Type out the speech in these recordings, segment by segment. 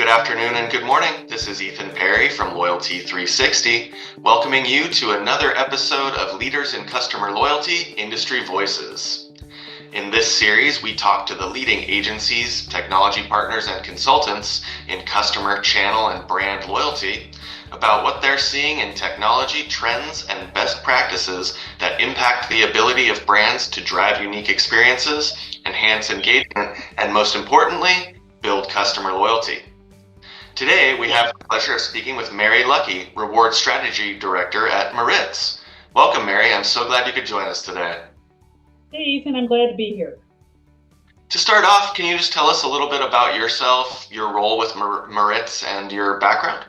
Good afternoon and good morning. This is Ethan Perry from Loyalty 360, welcoming you to another episode of Leaders in Customer Loyalty Industry Voices. In this series, we talk to the leading agencies, technology partners, and consultants in customer, channel, and brand loyalty about what they're seeing in technology trends and best practices that impact the ability of brands to drive unique experiences, enhance engagement, and most importantly, build customer loyalty. Today, we have the pleasure of speaking with Mary Luckey, Reward Strategy Director at Maritz. Welcome, Mary. I'm so glad you could join us today. Hey, Ethan. I'm glad to be here. To start off, can you just tell us a little bit about yourself, your role with Maritz, and your background?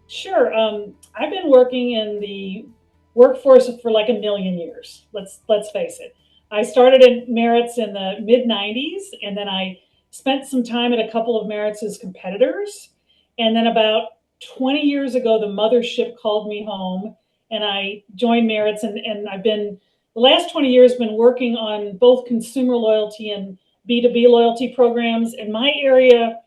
Sure. I've been working in the workforce for like a million years. Let's face it. I started at Maritz in the mid 90s, and then I spent some time at a couple of Maritz's competitors. And then about 20 years ago, the mothership called me home and I joined Maritz. And I've been, the last 20 years, been working on both consumer loyalty and B2B loyalty programs. And my area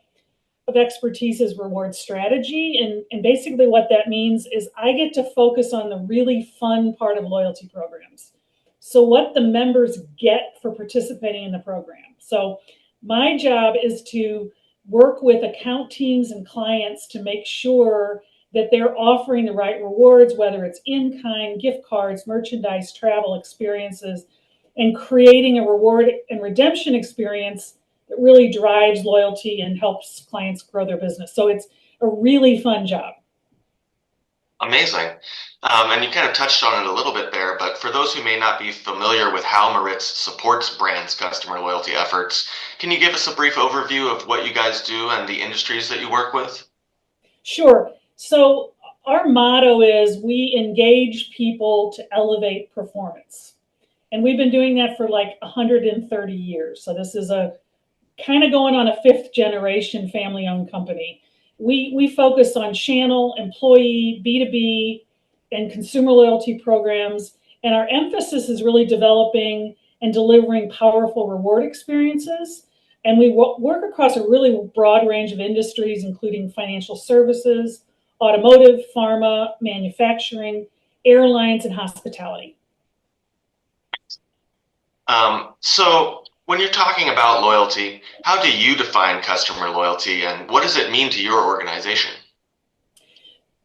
of expertise is reward strategy. And basically what that means is I get to focus on the really fun part of loyalty programs. So what the members get for participating in the program. So my job is to work with account teams and clients to make sure that they're offering the right rewards, whether it's in-kind, gift cards, merchandise, travel experiences, and creating a reward and redemption experience that really drives loyalty and helps clients grow their business. So it's a really fun job. Amazing. And you kind of touched on it a little bit there, but for those who may not be familiar with how Maritz supports brands' customer loyalty efforts, can you give us a brief overview of what you guys do and the industries that you work with? Sure. So our motto is we engage people to elevate performance. And we've been doing that for like 130 years. So this is a kind of going on a fifth generation family-owned company. We focus on channel, employee, B2B, and consumer loyalty programs. And our emphasis is really developing and delivering powerful reward experiences. And we work across a really broad range of industries, including financial services, automotive, pharma, manufacturing, airlines, and hospitality. So when you're talking about loyalty, how do you define customer loyalty and what does it mean to your organization?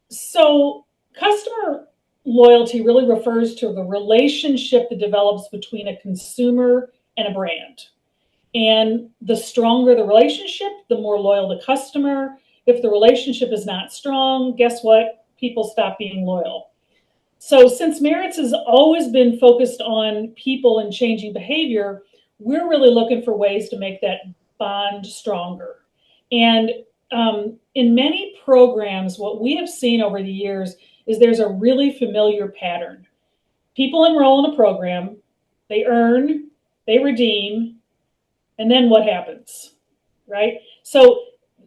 So customer loyalty really refers to the relationship that develops between a consumer and a brand. And the stronger the relationship, the more loyal the customer. If the relationship is not strong, guess what? People stop being loyal. So since Maritz has always been focused on people and changing behavior, we're really looking for ways to make that bond stronger. And in many programs, what we have seen over the years is there's a really familiar pattern. People enroll in a program, they earn, they redeem, and then what happens, right? So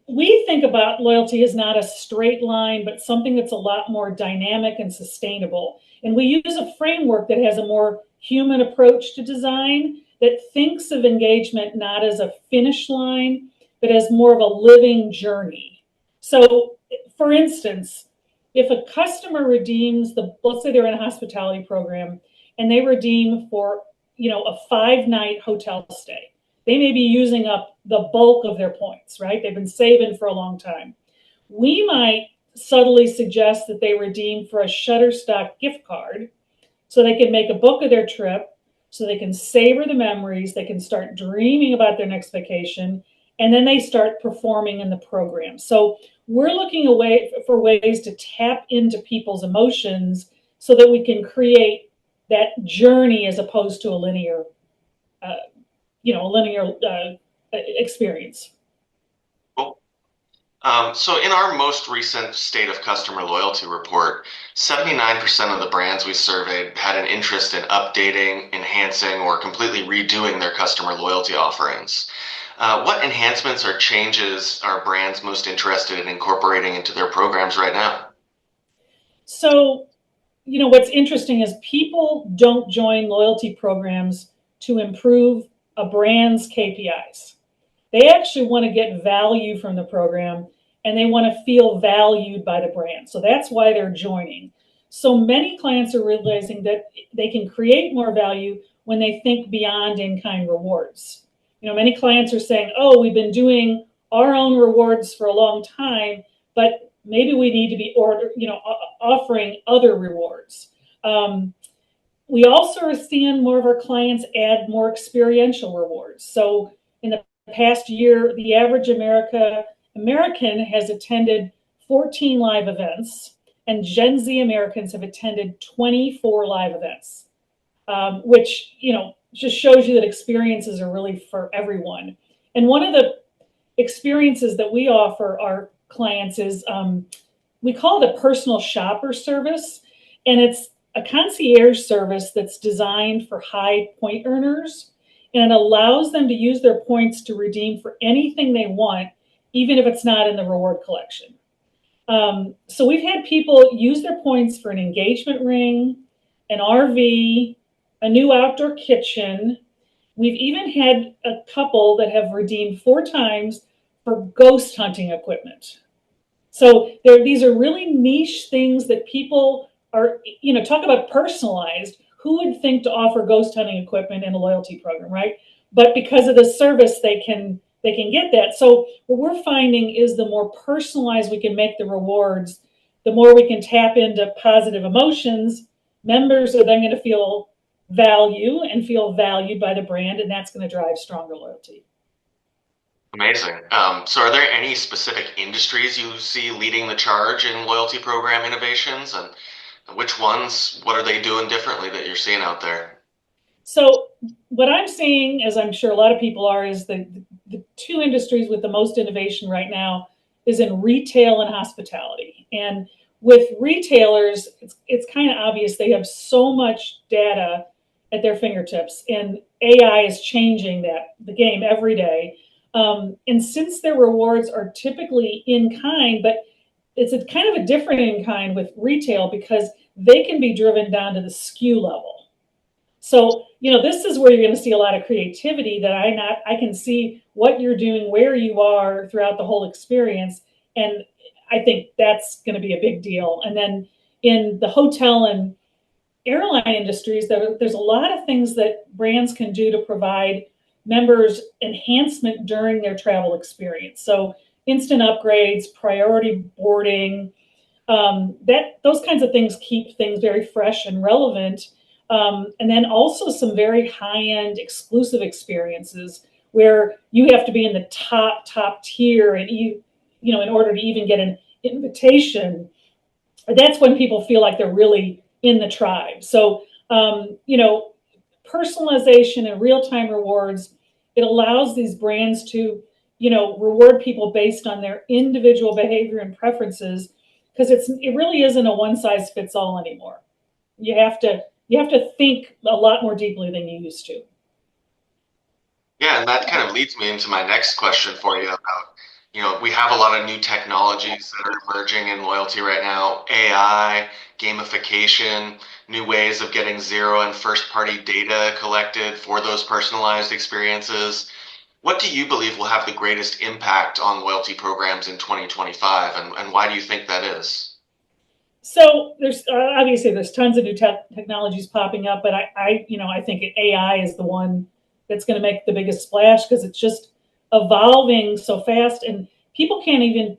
we think about loyalty as not a straight line, but something that's a lot more dynamic and sustainable. And we use a framework that has a more human approach to design that thinks of engagement not as a finish line, but as more of a living journey. So, for instance, if a customer redeems let's say they're in a hospitality program and they redeem for, a 5-night hotel stay, they may be using up the bulk of their points, right? They've been saving for a long time. We might subtly suggest that they redeem for a Shutterstock gift card so they can make a book of their trip, so they can savor the memories, they can start dreaming about their next vacation, and then they start performing in the program. So we're looking for ways to tap into people's emotions so that we can create that journey as opposed to a linear experience. Cool. So in our most recent State of Customer Loyalty report, 79% of the brands we surveyed had an interest in updating, enhancing, or completely redoing their customer loyalty offerings. What enhancements or changes are brands most interested in incorporating into their programs right now? So, what's interesting is people don't join loyalty programs to improve a brand's KPIs. They actually want to get value from the program and they want to feel valued by the brand. So that's why they're joining. So many clients are realizing that they can create more value when they think beyond in-kind rewards. Many clients are saying, "Oh, we've been doing our own rewards for a long time, but maybe we need to be offering other rewards." We also are seeing more of our clients add more experiential rewards. So in the past year, the average American has attended 14 live events, and Gen Z Americans have attended 24 live events, which just shows you that experiences are really for everyone. And one of the experiences that we offer our clients is we call it a personal shopper service, and it's a concierge service that's designed for high point earners, and it allows them to use their points to redeem for anything they want, even if it's not in the reward collection. So we've had people use their points for an engagement ring, an RV, a new outdoor kitchen. We've even had a couple that have redeemed 4 times for ghost hunting equipment. So these are really niche things that people are, talk about personalized. Who would think to offer ghost hunting equipment in a loyalty program, right? But because of the service, they can get that. So what we're finding is the more personalized we can make the rewards, the more we can tap into positive emotions. Members are then going to feel value and feel valued by the brand, and that's going to drive stronger loyalty. Amazing. So are there any specific industries you see leading the charge in loyalty program innovations, and which ones, what are they doing differently that you're seeing out there? So what I'm seeing, as I'm sure a lot of people are, is the 2 industries with the most innovation right now is in retail and hospitality. And with retailers, it's kind of obvious they have so much data at their fingertips, and AI is changing the game every day. And since their rewards are typically in kind, but it's a kind of a different in kind with retail because they can be driven down to the SKU level. So, this is where you're going to see a lot of creativity that I can see what you're doing, where you are throughout the whole experience. And I think that's going to be a big deal. And then in the hotel and airline industries, there's a lot of things that brands can do to provide members enhancement during their travel experience. So instant upgrades, priority boarding, those kinds of things keep things very fresh and relevant. And then also some very high-end exclusive experiences where you have to be in the top tier, and in order to even get an invitation. That's when people feel like they're really in the tribe. So personalization and real-time rewards, it allows these brands to reward people based on their individual behavior and preferences, because it really isn't a one size fits all anymore. You have to think a lot more deeply than you used to. Yeah, and that kind of leads me into my next question for you about, we have a lot of new technologies that are emerging in loyalty right now, AI, gamification, new ways of getting zero and first party data collected for those personalized experiences. What do you believe will have the greatest impact on loyalty programs in 2025, and why do you think that is? So there's obviously there's tons of new technologies popping up, but I think AI is the one that's going to make the biggest splash because it's just evolving so fast, and people can't even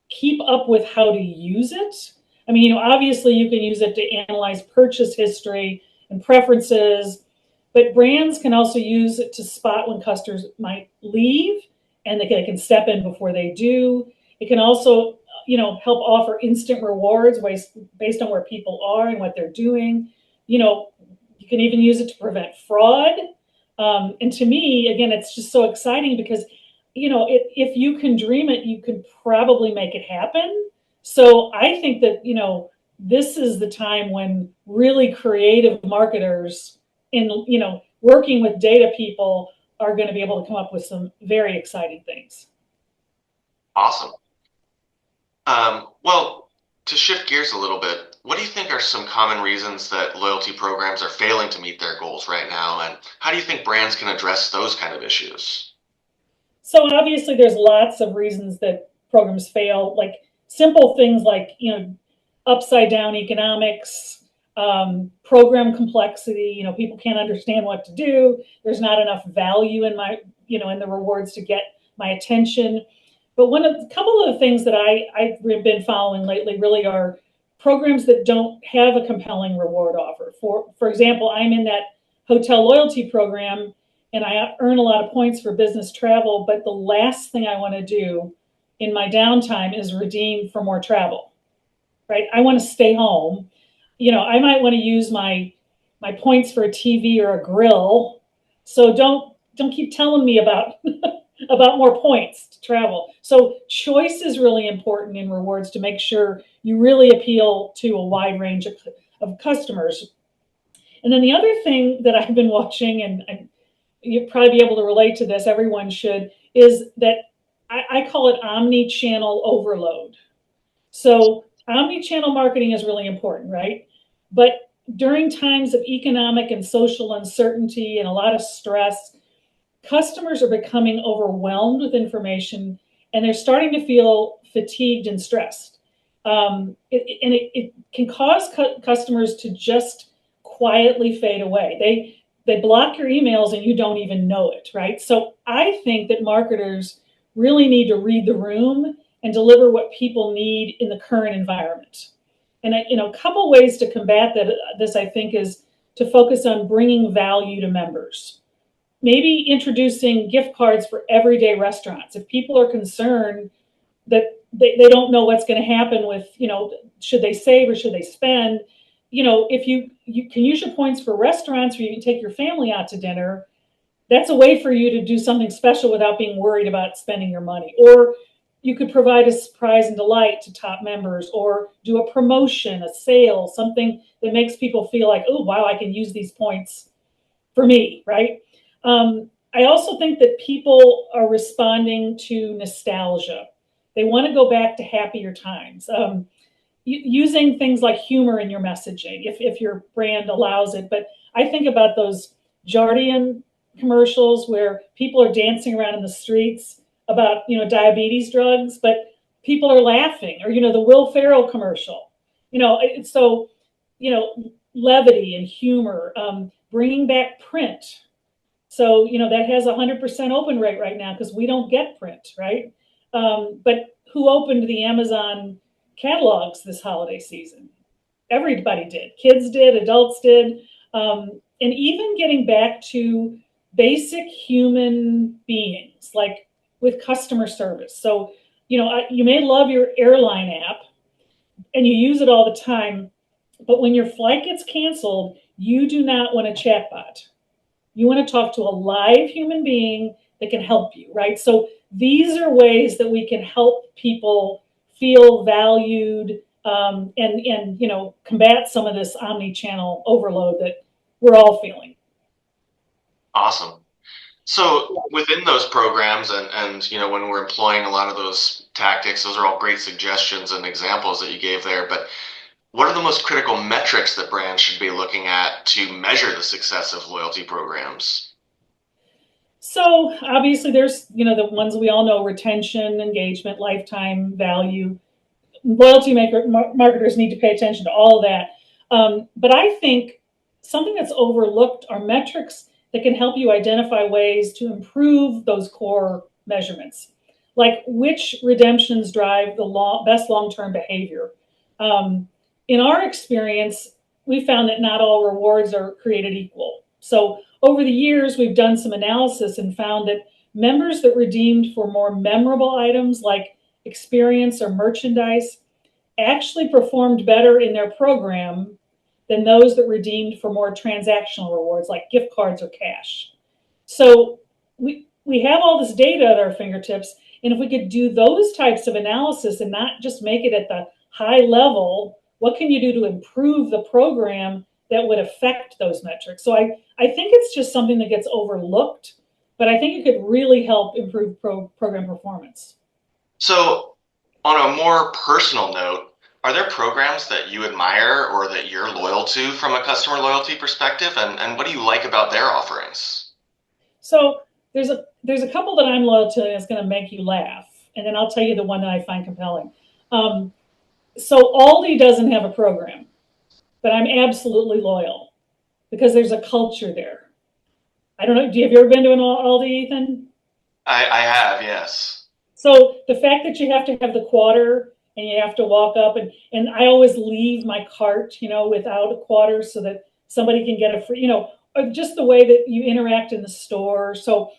keep up with how to use it. I mean, obviously you can use it to analyze purchase history and preferences, but brands can also use it to spot when customers might leave, and they can step in before they do. It can also help offer instant rewards based on where people are and what they're doing. You can even use it to prevent fraud. And to me, again, it's just so exciting because, if you can dream it, you could probably make it happen. So I think that, this is the time when really creative marketers in, working with data people are going to be able to come up with some very exciting things. Awesome. Well, to shift gears a little bit, what do you think are some common reasons that loyalty programs are failing to meet their goals right now? And how do you think brands can address those kind of issues? So obviously there's lots of reasons that programs fail, like simple things like, upside down economics, program complexity, people can't understand what to do. There's not enough value in in the rewards to get my attention. But a couple of the things that I've been following lately really are programs that don't have a compelling reward offer. For example, I'm in that hotel loyalty program and I earn a lot of points for business travel, but the last thing I want to do in my downtime is redeem for more travel, right? I want to stay home. I might want to use my points for a TV or a grill. So don't keep telling me about about more points to travel. So choice is really important in rewards to make sure you really appeal to a wide range of customers. And then the other thing that I've been watching, and you'd probably be able to relate to this, everyone should, is that I call it omni-channel overload. So omni-channel marketing is really important, right? But during times of economic and social uncertainty and a lot of stress, customers are becoming overwhelmed with information and they're starting to feel fatigued and stressed. It can cause customers to just quietly fade away. They block your emails and you don't even know it, right? So I think that marketers really need to read the room and deliver what people need in the current environment. And a couple ways to combat this, I think, is to focus on bringing value to members. Maybe introducing gift cards for everyday restaurants. If people are concerned that they don't know what's going to happen with, should they save or should they spend, if you can use your points for restaurants where you can take your family out to dinner, that's a way for you to do something special without being worried about spending your money. Or you could provide a surprise and delight to top members, or do a promotion, a sale, something that makes people feel like, oh, wow, I can use these points for me, right? I also think that people are responding to nostalgia. They want to go back to happier times. Using things like humor in your messaging, if your brand allows it. But I think about those Jardian commercials where people are dancing around in the streets about diabetes drugs, but people are laughing, or the Will Ferrell commercial. So levity and humor, bringing back print. So that has 100% open rate right now because we don't get print, right? But who opened the Amazon catalogs this holiday season? Everybody did. Kids did, adults did. And even getting back to basic human beings, like with customer service. So, you may love your airline app and you use it all the time, but when your flight gets canceled, you do not want a chatbot. You want to talk to a live human being that can help you, right? So these are ways that we can help people feel valued, and combat some of this omni-channel overload that we're all feeling. Awesome. So within those programs and when we're employing a lot of those tactics, those are all great suggestions and examples that you gave there. But what are the most critical metrics that brands should be looking at to measure the success of loyalty programs? So obviously there's, the ones we all know: retention, engagement, lifetime value. Loyalty marketers need to pay attention to all of that. But I think something that's overlooked are metrics that can help you identify ways to improve those core measurements, like which redemptions drive the best long-term behavior. In our experience, we found that not all rewards are created equal. So over the years, we've done some analysis and found that members that redeemed for more memorable items like experience or merchandise actually performed better in their program than those that redeemed for more transactional rewards like gift cards or cash. So we have all this data at our fingertips, and if we could do those types of analysis and not just make it at the high level, what can you do to improve the program that would affect those metrics? So I think it's just something that gets overlooked, but I think it could really help improve program performance. So on a more personal note, are there programs that you admire or that you're loyal to from a customer loyalty perspective? And what do you like about their offerings? So there's a couple that I'm loyal to that's going to make you laugh, and then I'll tell you the one that I find compelling. Um, so Aldi doesn't have a program, but I'm absolutely loyal because there's a culture there. I don't know. Have you ever been to an Aldi, Ethan? I have, yes. So the fact that you have to have the quarter and you have to walk up and I always leave my cart, without a quarter so that somebody can get a free, or just the way that you interact in the store. So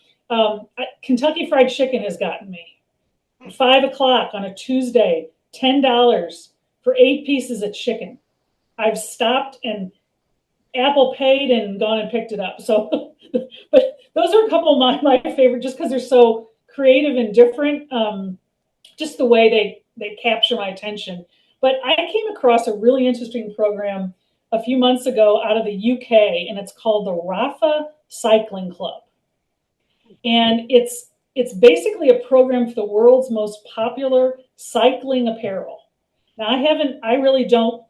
Kentucky Fried Chicken has gotten me. 5 o'clock on a Tuesday, $10 for 8 pieces of chicken. I've stopped and Apple paid and gone and picked it up. So, but those are a couple of my favorite, just because they're so creative and different. Just the way they capture my attention. But I came across a really interesting program a few months ago out of the UK, and it's called the Rafa Cycling Club, and it's basically a program for the world's most popular cycling apparel. Now I really don't.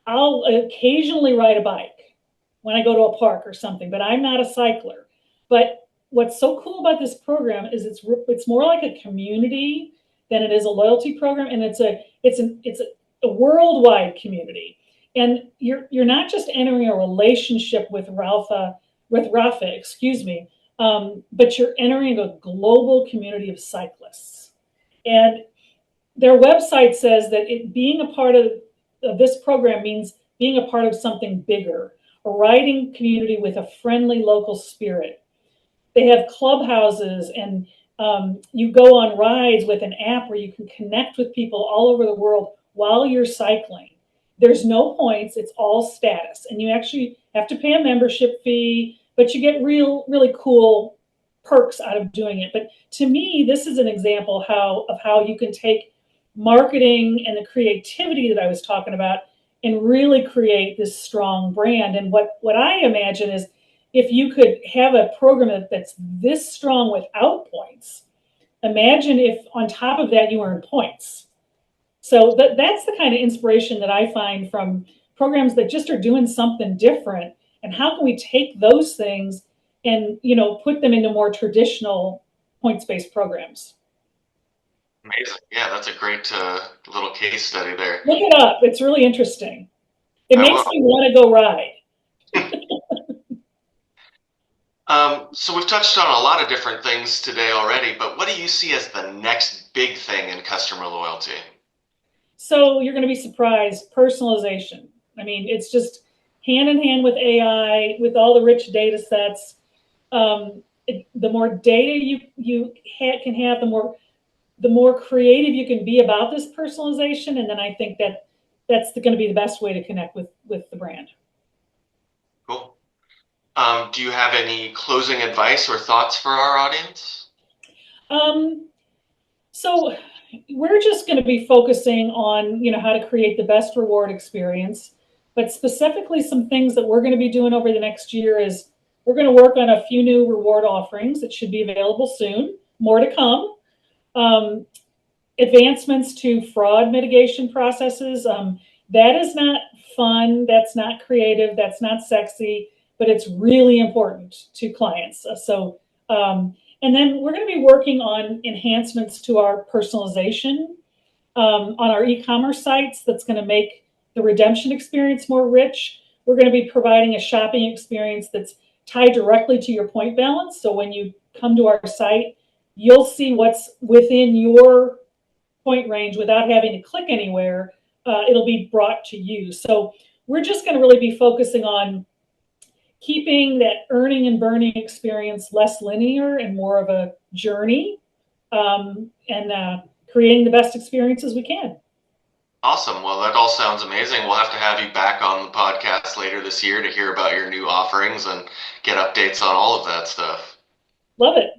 I'll occasionally ride a bike when I go to a park or something, but I'm not a cycler. But what's so cool about this program is it's more like a community than it is a loyalty program, and it's a worldwide community. And you're not just entering a relationship with Rafa, excuse me, but you're entering a global community of cyclists. And their website says that being a part of this program means being a part of something bigger, a riding community with a friendly local spirit. They have clubhouses, and you go on rides with an app where you can connect with people all over the world while you're cycling. There's no points, it's all status. And you actually have to pay a membership fee, but you get really cool perks out of doing it. But to me, this is an example of how you can take marketing and the creativity that I was talking about and really create this strong brand. And what I imagine is if you could have a program that's this strong without points, imagine if on top of that you earn points. So that's the kind of inspiration that I find from programs that just are doing something different. And how can we take those things and put them into more traditional points-based programs? Amazing. Yeah, that's a great little case study there. Look it up. It's really interesting. It I makes will. me want to go ride. So we've touched on a lot of different things today already, but what do you see as the next big thing in customer loyalty? So you're going to be surprised. Personalization. I mean, it's just hand in hand with AI, with all the rich data sets. The more data can have, the more creative you can be about this personalization, and then I think that's going to be the best way to connect with the brand. Cool. Do you have any closing advice or thoughts for our audience? So we're just going to be focusing on how to create the best reward experience, but specifically some things that we're going to be doing over the next year is we're going to work on a few new reward offerings that should be available soon. More to come. Advancements to fraud mitigation processes. That is not fun. That's not creative. That's not sexy, but it's really important to clients. And then we're going to be working on enhancements to our personalization on our e-commerce sites. That's going to make the redemption experience more rich. We're going to be providing a shopping experience that's tied directly to your point balance. So when you come to our site, you'll see what's within your point range without having to click anywhere. It'll be brought to you. So we're just going to really be focusing on keeping that earning and burning experience less linear and more of a journey, and creating the best experiences we can. Awesome. Well, that all sounds amazing. We'll have to have you back on the podcast later this year to hear about your new offerings and get updates on all of that stuff. Love it.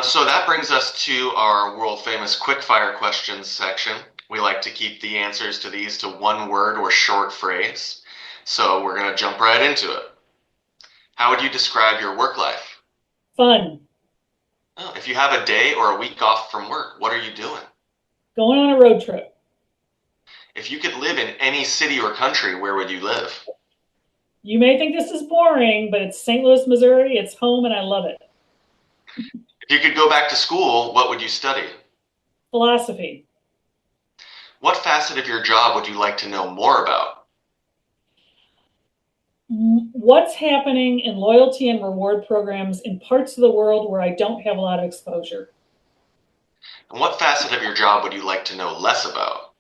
So that brings us to our world famous quickfire questions section. We like to keep the answers to these to one word or short phrase. So we're going to jump right into it. How would you describe your work life? Fun. Oh, if you have a day or a week off from work, what are you doing? Going on a road trip. If you could live in any city or country, where would you live? You may think this is boring, but it's St. Louis, Missouri. It's home, and I love it. If you could go back to school, what would you study? Philosophy. What facet of your job would you like to know more about? What's happening in loyalty and reward programs in parts of the world where I don't have a lot of exposure? And what facet of your job would you like to know less about?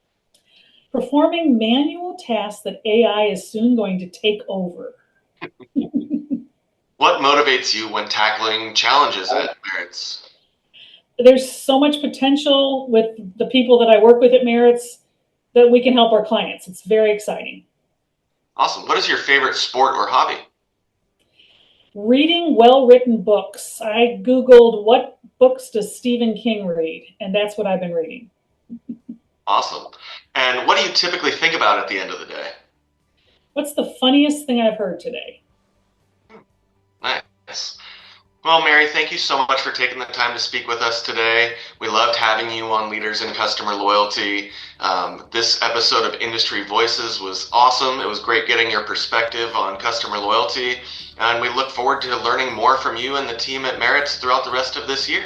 Performing manual tasks that AI is soon going to take over. What motivates you when tackling challenges at Maritz? There's so much potential with the people that I work with at Maritz that we can help our clients. It's very exciting. Awesome. What is your favorite sport or hobby? Reading well-written books. I Googled what books does Stephen King read, and that's what I've been reading. Awesome. And what do you typically think about at the end of the day? What's the funniest thing I've heard today? Nice. Well, Mary, thank you so much for taking the time to speak with us today. We loved having you on Leaders in Customer Loyalty. This episode of Industry Voices was awesome. It was great getting your perspective on customer loyalty, and we look forward to learning more from you and the team at Maritz throughout the rest of this year.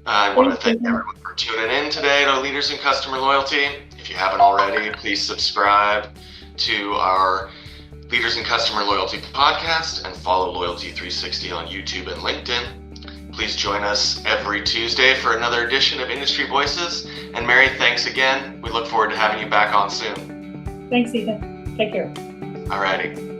I want to thank everyone for tuning in today to Leaders in Customer Loyalty. If you haven't already, please subscribe to our Leaders in Customer Loyalty podcast and follow Loyalty 360 on YouTube and LinkedIn. Please join us every Tuesday for another edition of Industry Voices. And Mary, thanks again. We look forward to having you back on soon. Thanks, Ethan. Take care. Alrighty.